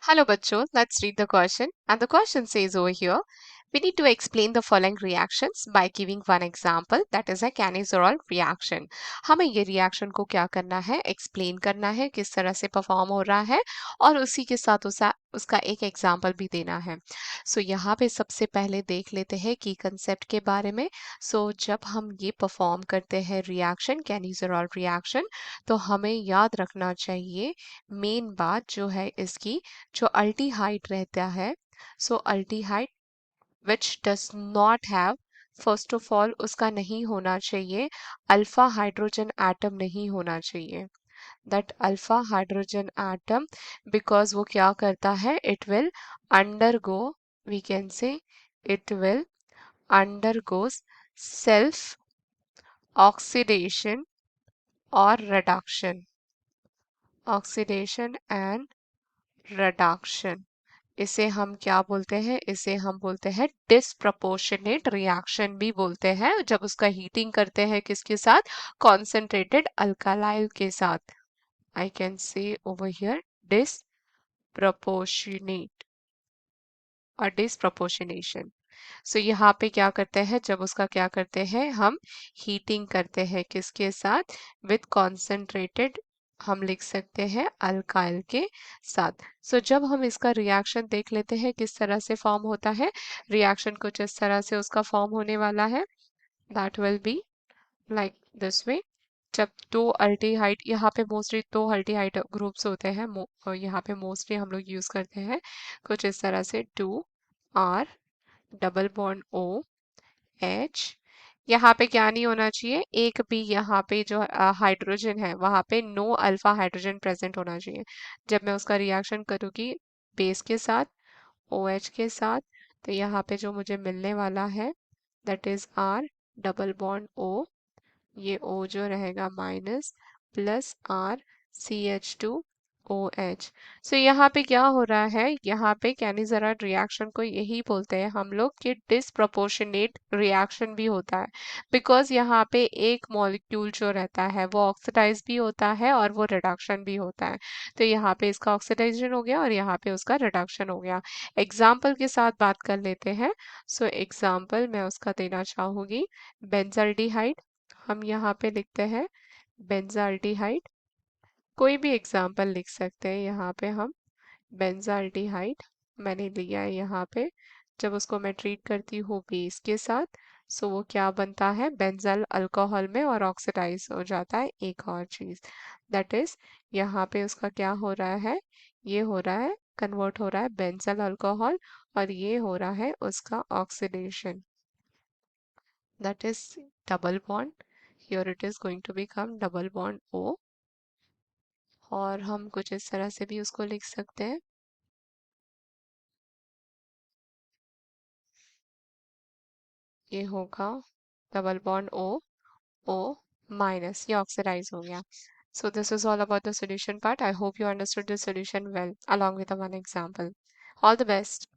Hello, बच्चों. Let's read the question. And the question says over here, we need to explain the following reactions by giving one example, that is a Cannizzarol reaction. हमें ये reaction को क्या करना है, explain करना है, किस तरह से perform हो रहा है और उसी के साथ उसका एक example भी देना है. So यहाँ पे सबसे पहले देख लेते हैं की concept के बारे में. So जब हम ये perform करते हैं reaction, Cannizzarol reaction, तो हमें याद रखना चाहिए मेन बात जो है इसकी जो अल्टीहाइड रहता है so aldehyde which does not have first of all उसका नहीं होना चाहिए अल्फा हाइड्रोजन एटम नहीं होना चाहिए that alpha hydrogen atom because वो क्या करता है it will undergo we can say it will undergoes self oxidation और ऑक्सीडेशन एंड रिडक्शन इसे हम क्या बोलते हैं इसे हम बोलते हैं डिसप्रपोर्शनेट रिएक्शन भी बोलते हैं जब उसका हीटिंग करते हैं किसके साथ कॉन्सेंट्रेटेड अल्कालाइल के साथ I can say over here disproportionate और डिसप्रपोर्शनेशन सो यहाँ पे क्या करते हैं जब उसका क्या करते हैं हम हीटिंग करते हैं किसके साथ विथ कॉन्सेंट्रेटेड हम लिख सकते हैं अल्काइल के साथ जब हम इसका रिएक्शन देख लेते हैं किस तरह से फॉर्म होता है रिएक्शन कुछ इस तरह से उसका फॉर्म होने वाला है that will be like this way जब दो अल्टीहाइड यहाँ पे मोस्टली दो अल्टीहाइड ग्रुप्स होते हैं यहाँ पे मोस्टली हम लोग यूज करते हैं कुछ इस तरह से 2R double bond O H यहाँ पे क्या नहीं होना चाहिए एक भी यहाँ पे जो हाइड्रोजन है वहां पे नो अल्फा हाइड्रोजन प्रेजेंट होना चाहिए जब मैं उसका रिएक्शन करूँगी बेस के साथ OH के साथ तो यहाँ पे जो मुझे मिलने वाला है that is R double bond O ये O जो रहेगा माइनस प्लस RCH2OH यहाँ पे क्या हो रहा है यहाँ पे कैनिज़ारेट रिएक्शन को यही बोलते हैं हम लोग कि डिसप्रपोर्शनेट रिएक्शन भी होता है बिकॉज यहाँ पे एक मॉलिक्यूल जो रहता है वो ऑक्सीडाइज भी होता है और वो रिडक्शन भी होता है तो यहाँ पे इसका ऑक्सीडाइजेशन हो गया और यहाँ पे उसका रिडक्शन हो गया एग्जाम्पल के साथ बात कर लेते हैं एग्जाम्पल मैं उसका देना चाहूंगी बेंजल्डिहाइड हम यहाँ पे लिखते हैं बेंजाल्डिहाइड कोई भी एग्जाम्पल लिख सकते हैं यहाँ पे हम बेंजाल्डिहाइड मैंने लिया है यहाँ पे जब उसको मैं ट्रीट करती हूँ बेस के साथ वो क्या बनता है बेंजल अल्कोहल में और ऑक्सीडाइज हो जाता है एक और चीज दैट इज यहाँ पे उसका क्या हो रहा है ये हो रहा है कन्वर्ट हो रहा है बेंजल अल्कोहल और ये हो रहा है उसका oxidation that is double bond here it is going to become double bond O और हम कुछ इस तरह से भी उसको लिख सकते हैं ये होगा डबल बॉन्ड O माइनस ये ऑक्सीडाइज हो गया so this is all about the solution part I hope you understood the solution well along with the one example all the best